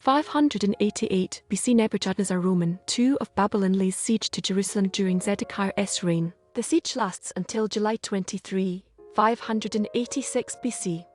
588 BC Nebuchadnezzar Roman II of Babylon lays siege to Jerusalem during Zedekiah's reign. The siege lasts until July 23, 586 BC.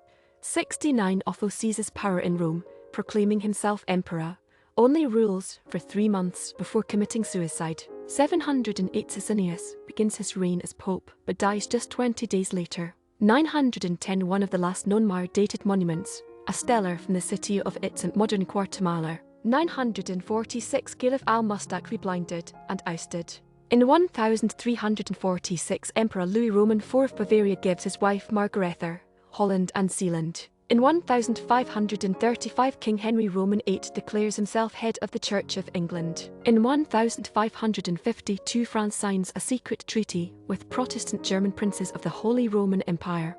69 Otho seizes power in Rome, proclaiming himself emperor. Only rules for 3 months before committing suicide. 708 Sisinnius begins his reign as pope, but dies just 20 days later. 910 One of the last known Maya-dated monuments, a stela from the city of Itzimte, modern Guatemala. 946 Caliph al-Mustaqfi blinded and ousted. In 1346 Emperor Louis Roman IV of Bavaria gives his wife Margaretha, Holland and Zealand. In 1535 King Henry Roman VIII declares himself head of the Church of England. In 1552 France signs a secret treaty with Protestant German princes of the Holy Roman Empire.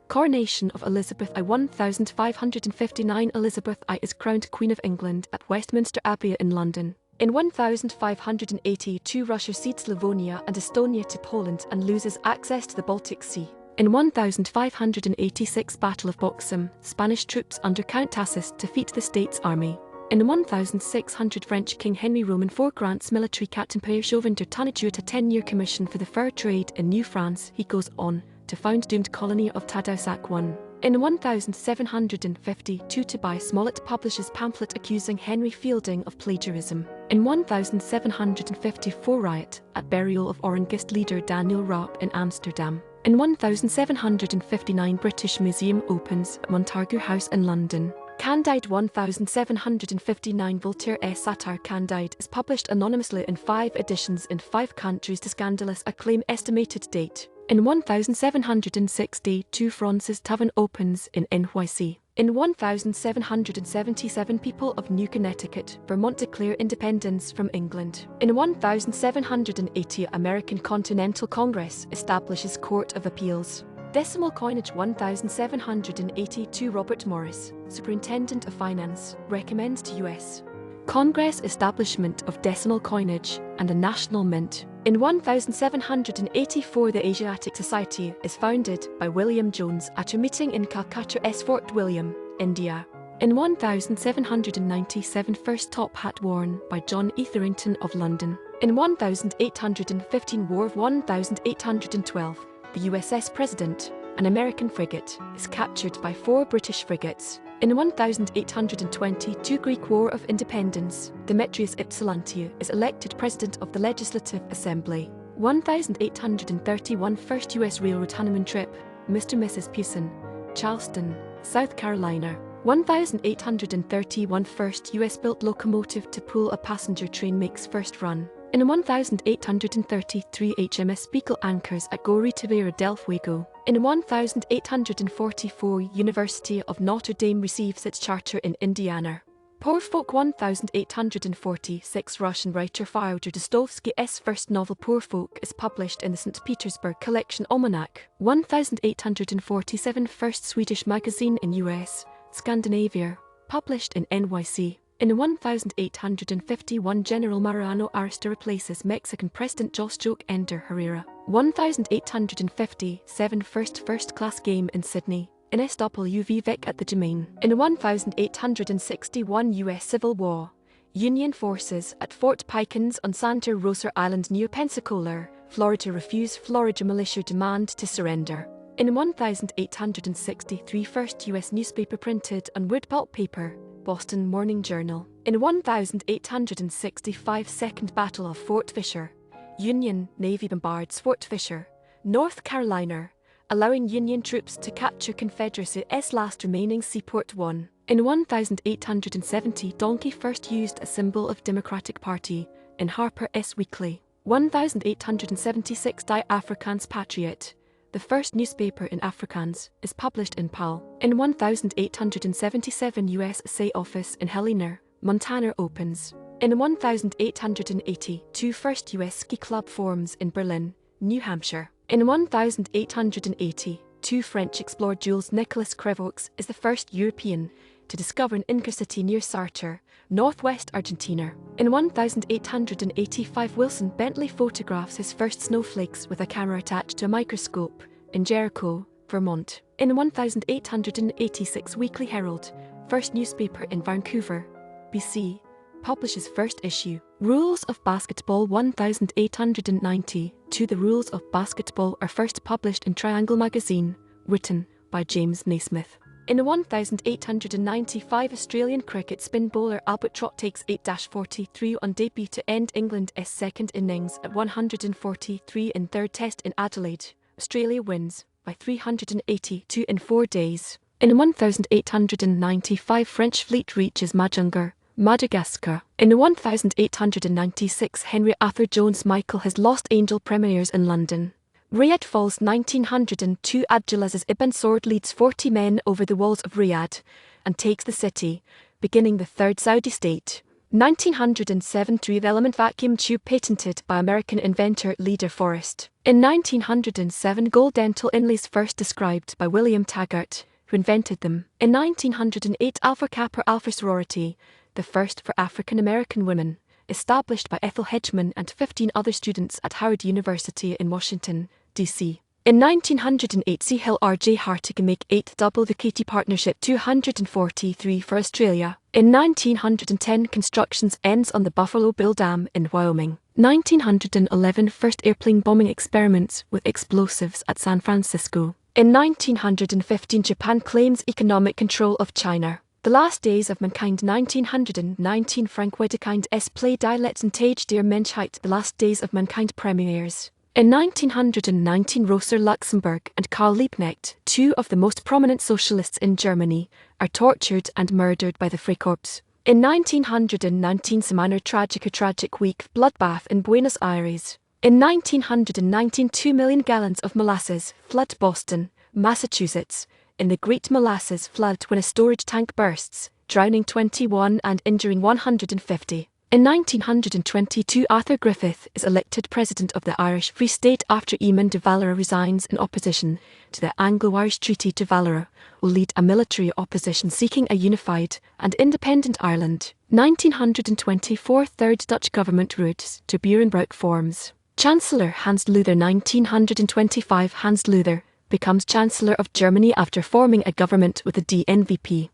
Coronation of Elizabeth I. 1559 Elizabeth I is crowned Queen of England at Westminster Abbey in London. In 1582 Russia cedes Livonia and Estonia to Poland and loses access to the Baltic Sea. In 1586 Battle of Boksum, Spanish troops under Count Tassis defeat the state's army. In 1600 French King Henry Roman IV grants military captain Pierre Chauvin de Tonnetuit a 10-year commission for the fur trade in New France. He goes on to found doomed colony of Tadoussac I. In 1752 Tobias Smollett publishes pamphlet accusing Henry Fielding of plagiarism. In 1754 riot at burial of Orangist leader Daniel Raap in Amsterdam. In 1759 British Museum opens at Montagu House in London. Candide 1759 Voltaire's satire Candide is published anonymously in 5 editions in 5 countries to scandalous acclaim. Estimated date. In 1762 Fraunces Tavern opens in NYC. In 1777 People of New Connecticut, Vermont declare independence from England. In 1780 American Continental Congress establishes Court of Appeals. Decimal Coinage 1782 Robert Morris, Superintendent of Finance, recommends to U.S. Congress establishment of decimal coinage and a national mint. In 1784 the Asiatic Society is founded by William Jones at a meeting in Calcutta's Fort William, India. In 1797 first top hat worn by John Etherington of London. In 1815 War of 1812, the USS President, an American frigate, is captured by 4 British frigates. In 1822 Greek War of Independence, Demetrius Ypsilanti is elected President of the Legislative Assembly. 1831 First U.S. Railroad honeymoon trip, Mr. and Mrs. Pewson, Charleston, South Carolina. 1831 First U.S.-built locomotive to pull a passenger train makes first run. In 1833 HMS Beagle anchors at Goree Tavera del Fuego. In 1844 University of Notre Dame receives its charter in Indiana. Poor Folk 1846 Russian writer Fyodor Dostoevsky's first novel Poor Folk is published in the St. Petersburg Collection Almanac. 1847 First Swedish magazine in US, Scandinavia, published in NYC. In 1851 General Mariano Arista replaces Mexican President José Ender Herrera. 1857 first-class game in Sydney, in SWV Vic at the Domain. In 1861 U.S. Civil War, Union forces at Fort Pickens on Santa Rosa Island near Pensacola, Florida refuse Florida militia demand to surrender. In 1863 first U.S. newspaper printed on wood pulp paper, Boston Morning Journal. In 1865 Second Battle of Fort Fisher, Union Navy bombards Fort Fisher, North Carolina, allowing Union troops to capture Confederacy's last remaining seaport. In 1870 donkey first used as symbol of Democratic Party in Harper's Weekly. 1876 Die Afrikaans Patriot, the first newspaper in Afrikaans, is published in Pal. In 1877 USA office in Helena, Montana opens. In 1882 first US ski club forms in Berlin, New Hampshire. In 1880, French explorer Jules Nicolas Crevaux is the first European to discover an Inca city near Sartor, northwest Argentina. In 1885 Wilson Bentley photographs his first snowflakes with a camera attached to a microscope in Jericho, Vermont. In 1886 Weekly Herald, first newspaper in Vancouver, BC, publishes first issue, Rules of Basketball 1890. The Rules of Basketball are first published in Triangle magazine, written by James Naismith. In 1895, Australian cricket spin bowler Albert Trott takes 8-43 on debut to end England's second innings at 143 in third test in Adelaide. Australia wins by 382 in 4 days. In 1895, French fleet reaches Majungar, Madagascar. In 1896, Henry Arthur Jones Michael Has Lost Angel premieres in London. Riyadh falls 1902. Abdulaziz Ibn Saud leads 40 men over the walls of Riyadh and takes the city, beginning the Third Saudi state. 1907 three-element vacuum tube patented by American inventor Leader Forrest. In 1907 gold dental inlays first described by William Taggart, who invented them. In 1908 Alpha Kappa Alpha sorority, the first for African American women, established by Ethel Hedgeman and 15 other students at Howard University in Washington, D.C. In 1908 C. Hill R.J. Hartigan make 8 double the Katy Partnership 243 for Australia. In 1910 constructions ends on the Buffalo Bill Dam in Wyoming. 1911 first airplane bombing experiments with explosives at San Francisco. In 1915 Japan claims economic control of China. The Last Days of Mankind 1919 Frank Wedekind's play Die letzten Tage der Menschheit The Last Days of Mankind premieres. In 1919 Rosa Luxemburg and Karl Liebknecht, 2 of the most prominent socialists in Germany, are tortured and murdered by the Freikorps. In 1919 Semana Tragica Tragic Week bloodbath in Buenos Aires. In 1919 2 million gallons of molasses flood Boston, Massachusetts, in the Great Molasses Flood when a storage tank bursts, drowning 21 and injuring 150. In 1922 Arthur Griffith is elected President of the Irish Free State after Eamon de Valera resigns in opposition to the Anglo-Irish Treaty. De Valera will lead a military opposition seeking a unified and independent Ireland. 1924 Third Dutch Government routes to Burenbroek forms. Chancellor Hans Luther 1925 Hans Luther becomes Chancellor of Germany after forming a government with the DNVP.